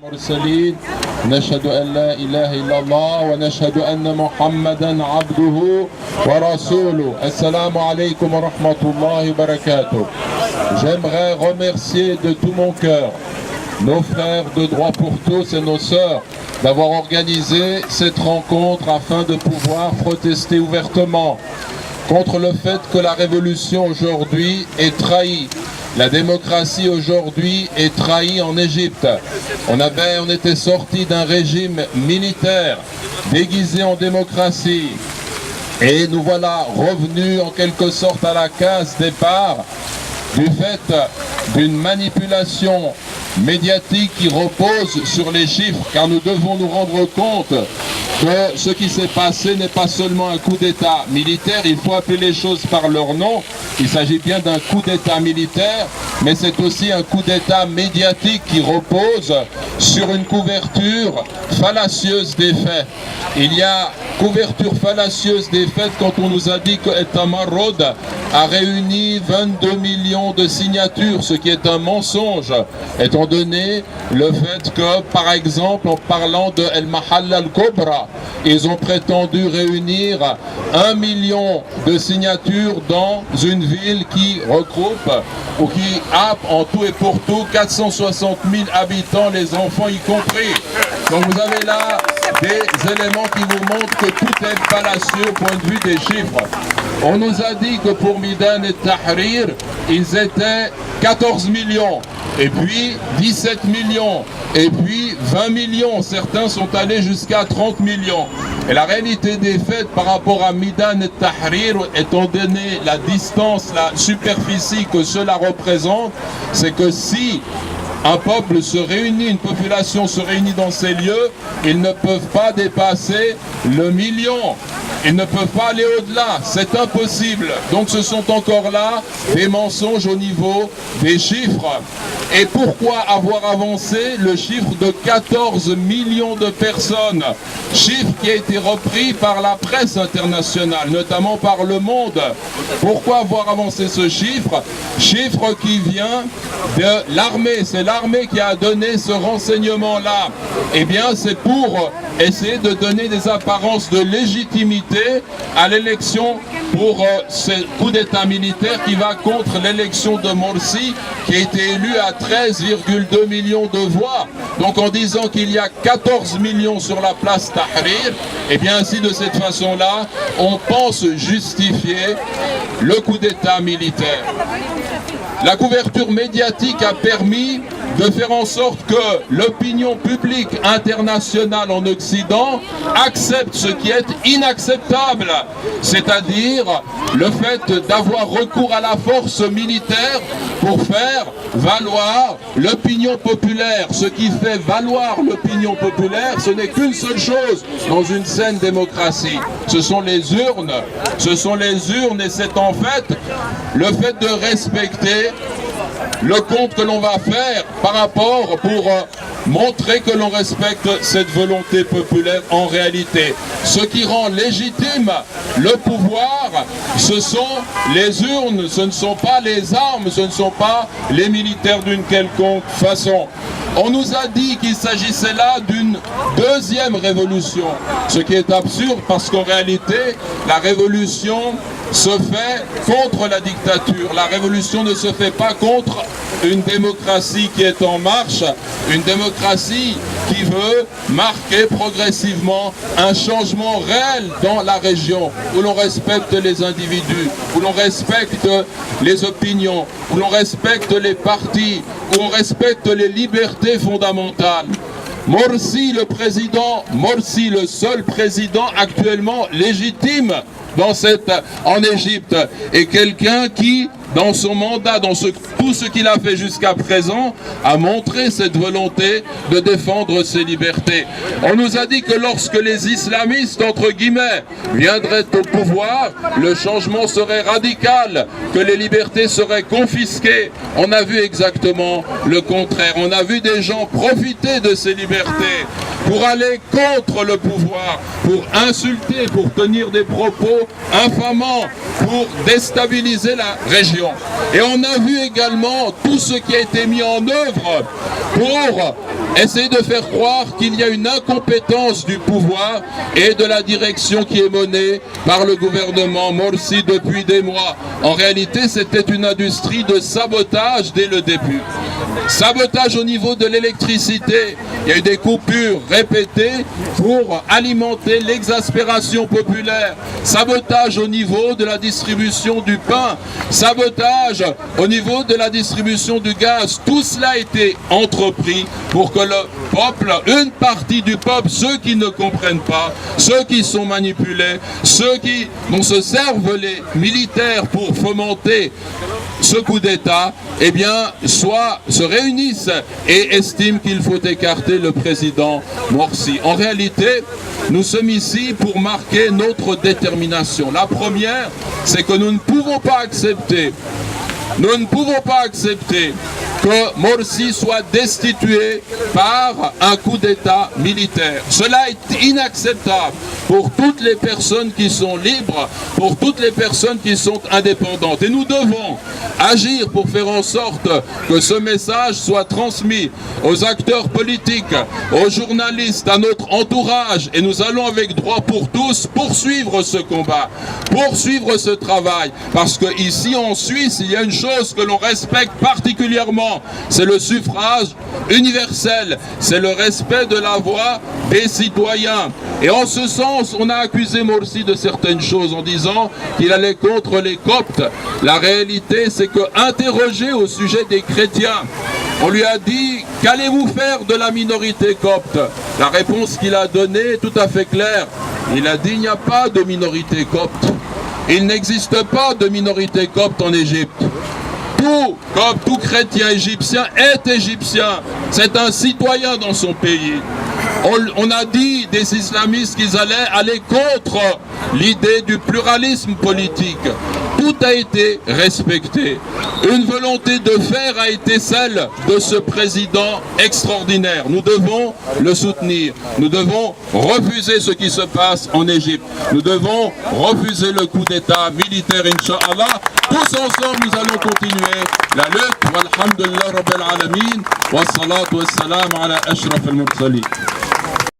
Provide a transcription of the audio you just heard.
المرسلين نشهد أن لا إله إلا الله ونشهد أن محمدا عبده ورسوله. Assalamu alaikum wa rahmatullahi wa barakatuh. J'aimerais remercier de tout mon cœur nos frères de Droit pour tous et nos sœurs d'avoir organisé cette rencontre afin de pouvoir protester ouvertement contre le fait que la révolution aujourd'hui est trahie. La démocratie aujourd'hui est trahie en Égypte. On était sorti d'un régime militaire déguisé en démocratie. Et nous voilà revenus en quelque sorte à la case départ du fait d'une manipulation médiatique qui repose sur les chiffres, car nous devons nous rendre compte que ce qui s'est passé n'est pas seulement un coup d'État militaire, il faut appeler les choses par leur nom. Il s'agit bien d'un coup d'État militaire, mais c'est aussi un coup d'État médiatique qui repose sur une couverture fallacieuse des faits. Il y a couverture fallacieuse des faits quand on nous a dit que Tamarod a réuni 22 millions de signatures, ce qui est un mensonge, étant donné le fait que, par exemple, en parlant de El Mahalla al-Kobra, ils ont prétendu réunir 1 million de signatures dans une ville qui regroupe ou qui a en tout et pour tout 460 000 habitants, les enfants y compris. Donc vous avez là des éléments qui vous montrent que tout est fallacieux au point de vue des chiffres. On nous a dit que pour Midan et Tahrir, ils étaient 14 millions, et puis 17 millions, et puis 20 millions. Certains sont allés jusqu'à 30 millions. Et la réalité des faits par rapport à Midan et Tahrir, étant donné la distance, la superficie que cela représente, c'est que si un peuple se réunit, une population se réunit dans ces lieux, ils ne peuvent pas dépasser le million. Ils ne peuvent pas aller au-delà, c'est impossible. Donc ce sont encore là des mensonges au niveau des chiffres. Et pourquoi avoir avancé le chiffre de 14 millions de personnes? Chiffre qui a été repris par la presse internationale, notamment par Le Monde. Pourquoi avoir avancé ce chiffre? Chiffre qui vient de l'armée. C'est l'armée qui a donné ce renseignement-là. Eh bien, c'est pour essayer de donner des apparences de légitimité à l'élection pour ce coup d'État militaire qui va contre l'élection de Morsi, qui a été élu à 13,2 millions de voix. Donc en disant qu'il y a 14 millions sur la place Tahrir, et bien ainsi de cette façon-là, on pense justifier le coup d'État militaire. La couverture médiatique a permis de faire en sorte que l'opinion publique internationale en Occident accepte ce qui est inacceptable, c'est-à-dire le fait d'avoir recours à la force militaire pour faire valoir l'opinion populaire. Ce qui fait valoir l'opinion populaire, ce n'est qu'une seule chose dans une saine démocratie. Ce sont les urnes. Ce sont les urnes et c'est en fait le fait de respecter le compte que l'on va faire par rapport pour montrer que l'on respecte cette volonté populaire en réalité. Ce qui rend légitime le pouvoir, ce sont les urnes, ce ne sont pas les armes, ce ne sont pas les militaires d'une quelconque façon. On nous a dit qu'il s'agissait là d'une deuxième révolution, ce qui est absurde parce qu'en réalité, la révolution se fait contre la dictature. La révolution ne se fait pas contre une démocratie qui est en marche, une démocratie qui veut marquer progressivement un changement réel dans la région, où l'on respecte les individus, où l'on respecte les opinions, où l'on respecte les partis, où on respecte les libertés fondamentales. Morsi, le président, Morsi, le seul président actuellement légitime en Égypte, est quelqu'un qui, dans son mandat, tout ce qu'il a fait jusqu'à présent, a montré cette volonté de défendre ses libertés. On nous a dit que lorsque les islamistes, entre guillemets, viendraient au pouvoir, le changement serait radical, que les libertés seraient confisquées. On a vu exactement le contraire. On a vu des gens profiter de ces libertés pour aller contre le pouvoir, pour insulter, pour tenir des propos infamants, pour déstabiliser la région. Et on a vu également tout ce qui a été mis en œuvre pour essayer de faire croire qu'il y a une incompétence du pouvoir et de la direction qui est menée par le gouvernement Morsi depuis des mois. En réalité, c'était une industrie de sabotage dès le début. Sabotage au niveau de l'électricité. Il y a eu des coupures répétées pour alimenter l'exaspération populaire. Sabotage au niveau de la distribution du pain. Sabotage au niveau de la distribution du gaz. Tout cela a été entrepris pour que le peuple, une partie du peuple, ceux qui ne comprennent pas, ceux qui sont manipulés, ceux dont se servent les militaires pour fomenter ce coup d'État, eh bien, se réunissent et estiment qu'il faut écarter le président Morsi. En réalité, nous sommes ici pour marquer notre détermination. La première, c'est que nous ne pouvons pas accepter que Morsi soit destitué par un coup d'État militaire. Cela est inacceptable pour toutes les personnes qui sont libres, pour toutes les personnes qui sont indépendantes. Et nous devons agir pour faire en sorte que ce message soit transmis aux acteurs politiques, aux journalistes, à notre entourage. Et nous allons avec Droit pour tous poursuivre ce combat, poursuivre ce travail. Parce qu'ici en Suisse, il y a une chose que l'on respecte particulièrement, c'est le suffrage universel, c'est le respect de la voix des citoyens. Et en ce sens, on a accusé Morsi de certaines choses en disant qu'il allait contre les Coptes. La réalité, c'est que, interrogé au sujet des chrétiens, on lui a dit « Qu'allez-vous faire de la minorité copte ?» La réponse qu'il a donnée est tout à fait claire. Il a dit « Il n'y a pas de minorité copte. Il n'existe pas de minorité copte en Égypte. Tout chrétien égyptien est égyptien. C'est un citoyen dans son pays. » On a dit des islamistes qu'ils allaient aller contre l'idée du pluralisme politique. Tout a été respecté. Une volonté de faire a été celle de ce président extraordinaire. Nous devons le soutenir. Nous devons refuser ce qui se passe en Égypte. Nous devons refuser le coup d'État militaire, Inch'Allah. Tous ensemble, nous allons continuer la lutte. Walhamdulillah Rabbil Alamin. Wassalatu wassalam ala ashraf al-mursalin.